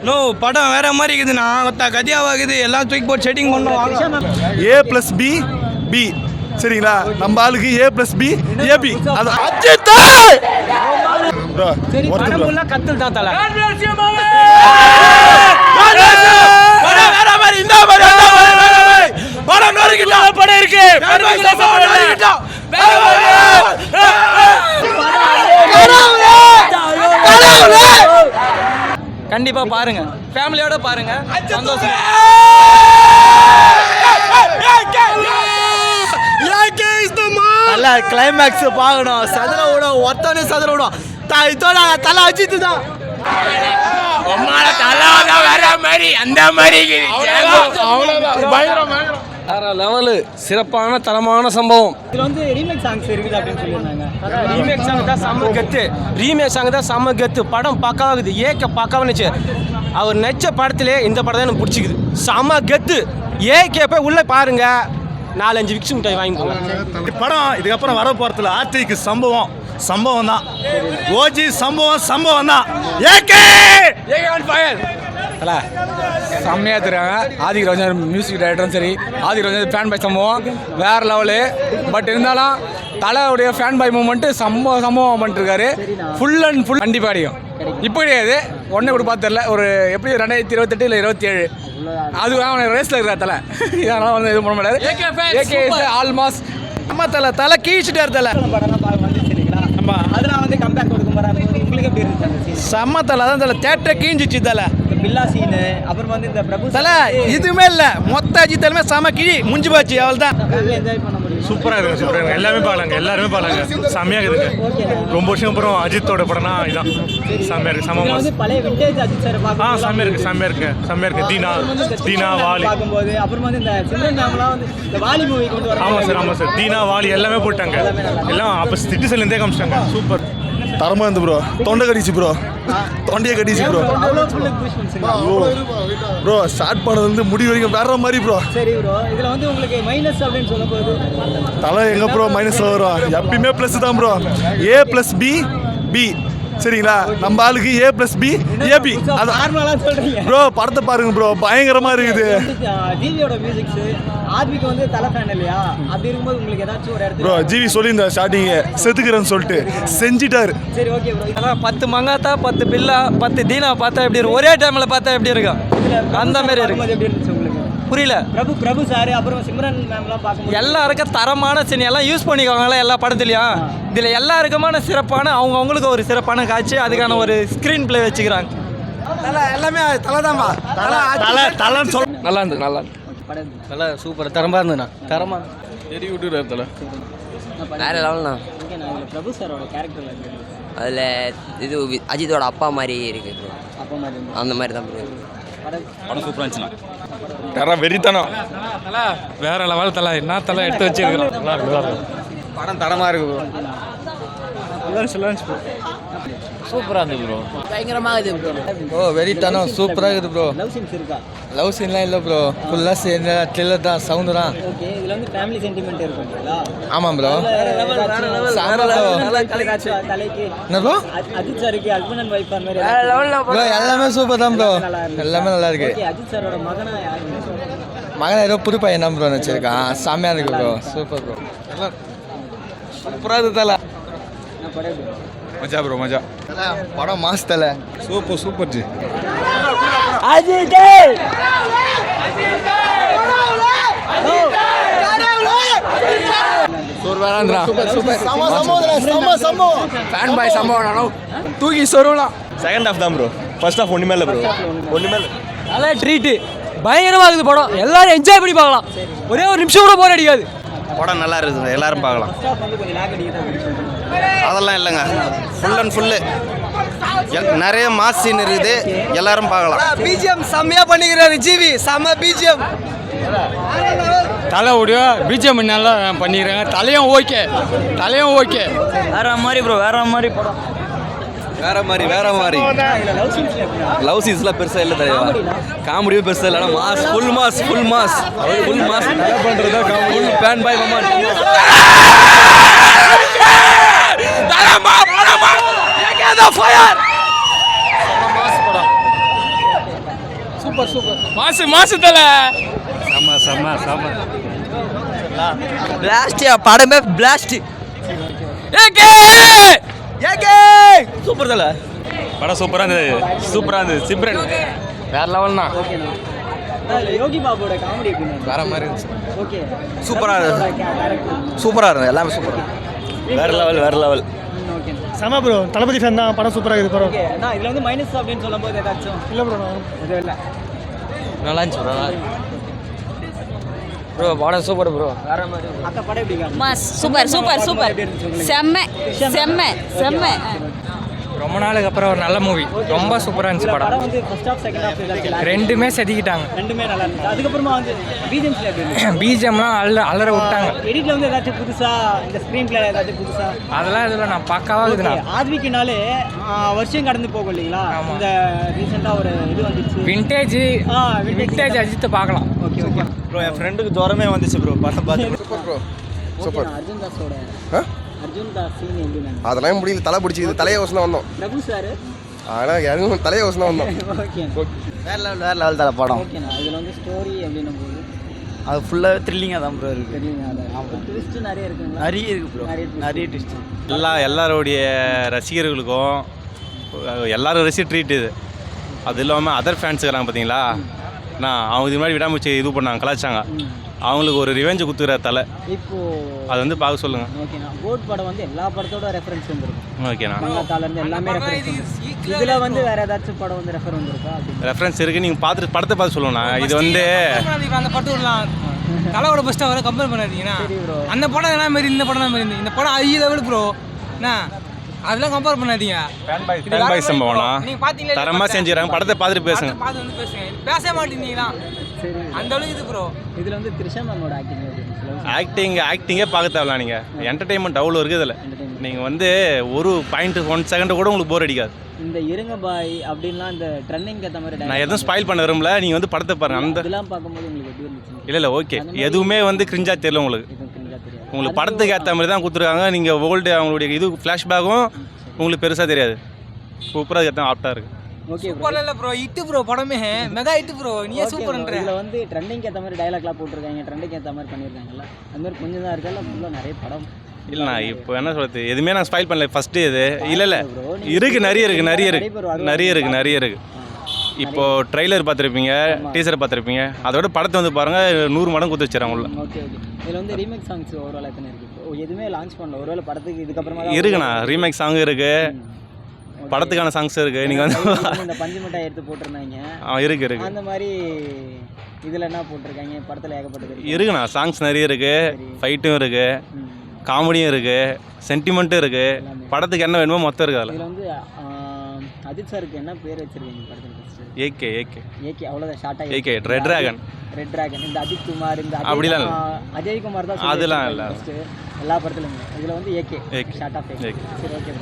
No படம் வேற மாதிரி இருக்குதுண்ணா ஒத்தா கதியாவாகுது எல்லாம் தூக்கி போட்டு செட்டிங் பண்ணுவோம். A+B சரிங்களா, நம்ம ஆளுக்கு A+B AB. அது அஜித் ப்ரோ ஒருத்தர் கத்தல் தான் தல வேற மாதிரி இந்த மாதிரி படம் நோரிக்கிட்டா படம் இருக்கு கண்டிப்பா பாருங்க, ஃபேமிலியோட பாருங்க, சந்தோஷம். நல்ல கிளைமேக்ஸ் பார்க்கணும். சதுர விடும், ஒத்தனை சதுர விடும். தலை அஜித்து தான் வேற மாதிரி அந்த மாதிரி வேற லெவலு, சிறப்பான தரமான சம்பவம். இதுல வந்து ரீமேக் சாங்ஸ் இருக்குது அப்படின்னு சொல்லியிருந்தாங்க. ரீமேக் சாங் தான் செம்ம கெத்து, ரீமேக் சாங் தான் செம்ம கெத்து. படம் பக்காவாகுது, ஏக்க பக்காவாக நினச்சி அவர் நச்ச படத்திலே இந்த படம் தான் எனக்கு பிடிச்சிக்குது. செம்ம கெத்து. ஏகே போய் உள்ளே பாருங்க, 4-5 விக்ஸ் மிட்டாய் வாங்கிக்கோங்க. படம் இதுக்கப்புறம் வர போகிறதுல ஆர்டிக்கு சம்பவம் தான். ஓஜி சம்பவம் தான். ஏகே ஆன் ஃபயர் தல செம்மையாக தருவாங்க. ஆதிக் ரோஜன் மியூசிக் டைரக்டரும் சரி, ஆதிக் ரோஜன் ஃபேன் பாய் சம்பவம் வேறு லெவலு. பட் இருந்தாலும் தலையுடைய ஃபேன் பாய் மூமெண்ட்டு சம்பவம் பண்ணிட்டுருக்காரு. ஃபுல் அண்ட் ஃபுல் கண்டிப்பாக அடிக்கும். இப்போ கிடையாது, ஒன்றே கூட பார்த்து தெரியல, ஒரு எப்படி 2028 இல்லை 27 அது அவன் ரேஸில் இருக்கிற தலை. இதனால் வந்து இது பண்ண முடியாது. ஏகே ஆல்மோஸ்ட் அம்மா தலை கீழ்ச்சிட்டார் தலை. அதெல்லாம் வந்து கம்பேக் கொடுக்க போறாங்க. உங்களுக்கு எப்படி இருந்துச்சு? செம்ம தலை தான் தலை, தேட்டரை கீஞ்சிச்சு தலை. பில்லா சீனு, அப்புறம் வந்து இந்த பிரபு தலை இதுவுமே இல்லை, மொத்த அஜித் தலைமே செம்ம கிழி முடிஞ்சு போச்சு. அவள் தான் என்ஜாய் பண்ண முடியும். சூப்பராக இருக்குங்க. எல்லாருமே பார்க்கலாங்க. செம்மையாக இருக்குதுங்க. ரொம்ப வருஷம் அப்புறம் அஜித்தோட படம்னா இதுதான். செம்மையாக இருக்குது. இதுல வந்து பழைய விண்டேஜ் அஜித் சார் செம்மையாக இருக்கு. தீனா வாலி பார்க்கும்போது, அப்புறம் வந்து இந்த சிம்ரன் மேம்லாம் வந்து இந்த வாலி மூவி கொண்டு வர. ஆமாம் சார் தீனா வாலி எல்லாமே போட்டாங்க. எல்லாம் அப்போ சிட்டிசன்லேருந்தே காமிச்சிட்டாங்க. சூப்பர் தரமாக இருந்து ப்ரோ. தொண்டையே கடிச்சு ப்ரோ. அவ்வளோ ஃபுல்லு புஷ் பண்ணுங்க ப்ரோ. ஸ்டார்ட் பண்ணது வந்து முடி வரைக்கும் வேற மாதிரி ப்ரோ. சரி ப்ரோ, இதுல வந்து உங்களுக்கு மைனஸ் அப்படின்னு சொல்ல போகுது. தலை எங்க ப்ரோ மைனஸ் வரும்? எப்பயுமே ப்ளஸ் தான் ப்ரோ. A+B சரிங்களா, நம்ம ஆளுக்கு A+B AB. அது நார்மலா சொல்றீங்க ப்ரோ. படத்தை பாருங்க ப்ரோ, பயங்கரமா இருக்குது. ஜிவியோட மியூசிக்ஸ் ஆத்மிக்கு வந்து தலை ஃபேன் இல்லையா? அப்படி இருக்கும்போது உங்களுக்கு ஏதாச்சும் ஒரு இடத்துல ப்ரோ ஜிவி சொல்லியிருந்தார் ஸ்டார்டிங் செத்துக்கிறேன்னு சொல்லிட்டு செஞ்சிட்டாரு. சரி ஓகே ப்ரோ. அதான் 10 மங்காத்தா 10 பில்லா 10 தீனா பார்த்தா எப்படி இருக்கும், ஒரே டைமில் பார்த்தா எப்படி இருக்கும், அந்த மாதிரி இருக்கு. எப்படி இருந்துச்சு உங்களுக்கு? புரியல. பிரபு சார் அப்புறம் சிம்ரன் மேம்லாம் பார்க்கும்போது எல்லாருக்கும் தரமான சீன் எல்லாம் யூஸ் பண்ணிக்கோங்களா எல்லா படத்துலையும். இதில் எல்லாருக்குமான சிறப்பான அவங்களுக்கு ஒரு சிறப்பான காட்சி, அதுக்கான ஒரு ஸ்க்ரீன் பிளே வச்சுக்கிறாங்க. எல்லாமே தலை தான்ப்பா. தலைன்னு சொல்ல நல்லா இருந்தது. நல்லா சூப்பர் தரமாக இருந்ததுண்ணா. தரமாக சரி விட்டுறாரு தலை. வேற லெவல்ண்ணா. பிரபு சாரோட கேரக்டர்ல இருக்கு. அதில் இது அஜித்தோட அப்பா மாதிரி இருக்கு ப்ரோ. அப்போ மாதிரி அந்த மாதிரி தான் ப்ரோ. படம் சூப்பராக இருந்துச்சுண்ணா. தர வெறித்தனம் தலை வேற லெவல். தலை என்ன தலை எடுத்து வச்சிருக்கிறோம். படம் தரமாக இருக்கு ப்ரோ. சூப்பராக இருந்தது ப்ரோ. பயங்கரமாக இருக்குது ப்ரோ. வெறித்தனம் சூப்பராக இருக்குது ப்ரோ. லவ் சீன்ஸ் இருக்கா? லவ் சீன்லாம் இல்லை ப்ரோ. ஃபுல்லாக சீன் ட்ரில்லர் தான், சவுண்டு தான். ஓகே, இதுல வந்து ஃபேமிலி சென்டிமெண்ட் இருக்குங்களா? ஆமாம் ப்ரோ. தலைக்கு என்ன ப்ரோ? அஜித் சாருக்கு ஹஸ்பண்ட் அண்ட் ஒய்ஃப் அந்த மாதிரி ப்ரோ எல்லாமே சூப்பர் தான் ப்ரோ. எல்லாமே நல்லா இருக்கு. ஓகே, அஜித் சாரோட மகனா யாருன்னு சொல்றீங்க? மகன் ஏதோ புது பையன் தான் ப்ரோ வச்சிருக்கான். செம்மையாக இருக்கு ப்ரோ. Super bro. சூப்பராக இருக்குது தலை. மஜா ப்ரோ மஜா. படம் மாஸ் தலை. சூப்பர் ஜி. அஜித் ஃபேன் பாய் சம்பவம் தூக்கி சொருவலாம். செகண்ட் ஹாஃப் தான் ப்ரோ. ஃபர்ஸ்ட் ஹாஃப் ஒன்றுமே இல்லை ப்ரோ. ஒன்றுமே இல்லை. நல்லா ட்ரீட்டு பயங்கரமாக இருக்குது படம். எல்லாரும் என்ஜாய் பண்ணி பார்க்கலாம். ஒரே ஒரு நிமிஷம் கூட போர் அடிக்காது. படம் நல்லா இருக்குது, எல்லாரும் பார்க்கலாம். ஃபர்ஸ்ட் ஹாஃப் வந்து கொஞ்சம் லாக் அடிக்குது அப்படின்னு சொல்றீங்க. அதெல்லாம் இல்லைங்க, ஃபுல் அண்ட் ஃபுல்லு நிறைய மாஸ் சீன் இருக்குது, எல்லாரும் பார்க்கலாம். பிஜிஎம் செம்மையாக பண்ணிக்கிறாரு ஜிவி. செம்ம பிஜிஎம். தலை ஓடியோ பிஜிஎம் நல்லா பண்ணிடுறாங்க. தலையும் ஓகே வேற மாதிரி ப்ரோ. வேற மாதிரி படம். வேற மாதிரி லவ் சீன்ஸ்லாம் பெருசாக இல்லை தலைவா. காமெடியும் பெருசாக இல்லை, ஆனால் மாஸ் ஃபுல் மாஸ் பண்ணுறதா ஃபுல் பேன் பாய் மமான். மாசு தலை. பிளாஸ்ட் படமே பிளாஸ்ட். ஏகே சூப்பர் தல. படம் சூப்பராக இருந்தது சிம்ரன் வேற லெவல் தான். யோகி பாபுவோட காமெடி எப்படி வேற மாதிரி இருந்துச்சு. ஓகே சூப்பரா இருந்தது. சூப்பராக இருந்தது, எல்லாமே சூப்பராக. வேற லெவல். ஓகே செம ப்ரோ, தளபதி ஃபேன் தான். படம் சூப்பராக இருக்குது ப்ரோ. ஓகே அண்ணா இதுல வந்து மைனஸ் அப்படின்னு சொல்லும்போது ஏதாச்சும் இல்லை ப்ரோ, எதுவும் இல்லை. நல்லா இருந்துச்சு ப்ரோ படம் சூப்பர் ப்ரோ. அக்கா படம் எப்படி இருக்காங்க? மாஸ் சூப்பர் செம்ம. ரொம்ப நாளுக்கு அப்புறம் ஒரு நல்ல மூவி, ரொம்ப சூப்பராக இருந்துச்சு இதுல படம். படம் வந்து ஃபர்ஸ்ட் ஹாஃப் செகண்ட் ஹாஃப் ஏதாச்சும் ரெண்டுமே செதுக்கிட்டாங்க. ரெண்டுமே நல்லா இருந்துச்சு. அதுக்கப்புறமா வந்து பிஜிஎம்ஸ்ல எப்படி இருந்துச்சு? பிஜிஎம்லாம் அலற விட்டாங்க. எடிட்ல வந்து ஏதாச்சும் புதுசா இந்த ஸ்க்ரீன் பிளே ஏதாச்சும் புதுசா அதெல்லாம் இதில் நான் பக்காவாக இருக்குதுண்ணா. ஆத்விக்கினாலே வருஷம் கடந்து போகும் இல்லைங்களா? இந்த ரீசெண்டாக ஒரு இது வந்துச்சு விண்டேஜ் அஜித்தை பார்க்கலாம். ஓகே ப்ரோ என் ஃப்ரெண்டுக்கு ஜுரமே வந்துச்சு ப்ரோ படம் பார்த்து. சூப்பர் அர்ஜுன் தாஸோட அர்ஜுன் தாஸ் சீன் எப்படி இருந்துச்சு? அதெல்லாம் முடியல, தலை பிடிச்சிது, தலையை வசனம் வந்தோம். பிரபு சார் ஆனால் யாரும் தலையை வசனம் வந்தோம். ஓகே வேற லெவல் தல படம். ஓகேண்ணா இதில் வந்து ஸ்டோரி எப்படின்னு போகுது அது ஃபுல்லாக த்ரில்லிங்காக தான் ப்ரோ இருக்குது. தெரியல ட்விஸ்ட் நிறைய இருக்குங்களா? நிறைய இருக்கு ப்ரோ, நிறைய ட்விஸ்ட். எல்லாருடைய ரசிகர்களுக்கும் எல்லாரும் ரசிகர் ட்ரீட் இது. அது இல்லாமல் அதர் ஃபேன்ஸ் இருக்காங்க பார்த்தீங்களா, நான் அவங்க இது மாதிரி விடாமச்சு இது பண்ணாங்க, கலாச்சாங்க. அவங்களுக்கு ஒரு ரிவெஞ்சு குத்துக்கிற தலை. இப்போ அதை வந்து பார்க்க சொல்லுங்கள். ஓகேண்ணா கோட் படம் வந்து எல்லா படத்தோட ரெஃபரன்ஸ் வந்துருக்கும். ஓகேண்ணா, மங்காத்தாலேருந்து எல்லாமே ரெஃபரன்ஸ். இதில் வந்து வேற ஏதாச்சும் படம் வந்து ரெஃபர் வந்துருக்கா? ரெஃபரன்ஸ் இருக்குது, நீங்கள் பார்த்துட்டு படத்தை பார்த்து சொல்லுங்கண்ணா. இது வந்து அந்த படம் விடலாம், தலையோட ஃபஸ்ட்டாக வர கம்பேர் பண்ணாதீங்கன்னா. அந்த படம் என்ன மாரி இந்த படம் தான் மாரி இந்த படம் ஐ லெவல் ப்ரோ. என்ன அதெல்லாம் கம்பேர் பண்ணாதீங்க. ஃபேன் பாய் சம்பவம்னா தரமாக செஞ்சுக்கிறாங்க. படத்தை பார்த்துட்டு பேசுங்க. பார்த்து வந்து பேசுங்க, பேச மாட்டேங்கிறீங்களா? அந்த அளவுக்கு இது ப்ரோ. இதில் வந்து த்ரிஷா மேமோட ஆக்டிங்கே பார்க்க தேவையில்ல. நீங்கள் என்டர்டெயின்மெண்ட் அவ்வளோ இருக்குது இதில். நீங்கள் வந்து ஒரு பாயிண்ட் 1 செகண்ட் கூட உங்களுக்கு போர் அடிக்காது. இந்த இருங்க பாய் அப்படின்லாம் இந்த ட்ரெண்டிங் ஏற்ற மாதிரி நான் எதுவும் ஸ்பாயில் பண்ண விரும்பல. நீங்கள் வந்து படத்தை பாருங்கள். அந்த இதெல்லாம் பார்க்கும்போது உங்களுக்கு எப்படி இருந்துச்சு? இல்லை ஓகே, எதுவுமே வந்து கிரிஞ்சா தெரியல உங்களுக்கு. எதுவும் தெரிஞ்சா தெரியாது. உங்களுக்கு படத்துக்கு ஏற்ற மாதிரி தான் கொடுத்துருக்காங்க. நீங்கள் ஓல்டு அவங்களுடைய இது ஃப்ளாஷ்பேக்கும் உங்களுக்கு பெருசாக தெரியாது. சூப்பராக ஏற்ற ஆப்டாக இருக்குது. ஓகே சூப்பர் இல்ல ப்ரோ, ஹிட் ப்ரோ, படமே மெகா ஹிட் ப்ரோ. நீயே சூப்பர்ன்ற. இதில் வந்து ட்ரெண்டிங் ஏற்ற மாதிரி டயலாக்லாம் போட்டிருக்காங்க, ட்ரெண்டிங் ஏற்ற மாதிரி பண்ணியிருக்காங்கல்ல. அந்த மாதிரி கொஞ்சம் தான் இருக்கா, ஃபுல்லாக நிறைய படம் இல்லைண்ணா இப்போ என்ன சொல்கிறது, எதுவுமே நான் ஸ்பாயில் பண்ணல ஃபஸ்ட்டு. இது இல்லை இருக்குது, நிறைய இருக்குது. இப்போது ட்ரெய்லர் பார்த்துருப்பீங்க, டீசர் பார்த்துருப்பீங்க. அதோட படத்தை வந்து பாருங்கள், 100 மடங்கு குத்து வச்சுறாங்க உள்ள. ஓகே இதில் வந்து ரீமேக் சாங்ஸ் ஓவரால் எத்தனை இருக்குது? எதுவுமே லான்ச் பண்ணல ஒருவேளை படத்துக்கு இதுக்கப்புறமா இருக்குண்ணா. ரீமேக் சாங் இருக்குது, படத்துக்கான சாங்ஸ் இருக்குது. நீங்கள் வந்து இந்த பஞ்சு மிட்டாய் எடுத்து போட்டிருந்தாங்க. இருக்கு அந்த மாதிரி இதில் என்ன போட்டிருக்காங்க படத்தில் ஏகப்பட்டது இருக்குண்ணா. சாங்ஸ் நிறைய இருக்குது, ஃபைட்டும் இருக்குது, காமெடியும் இருக்குது, சென்டிமெண்ட்டும் இருக்குது. படத்துக்கு என்ன வேணுமோ மொத்தம் இருக்குது அதில். இதில் வந்து அஜித் சாருக்கு என்ன பேர் வச்சிருக்கீங்க படத்தில்? ஏகே அவ்வளோதான் ஷார்ட்டாக ஏகே ரெட் டிராகன். இந்த அஜித் குமார், இந்த அப்படிலாம் அஜய் குமார் தான் அதெல்லாம் இல்லை. எல்லா படத்துலையும். இதில் வந்து ஏகே ஷார்ட் ஆஃப் ஏகே. சரி ஓகே.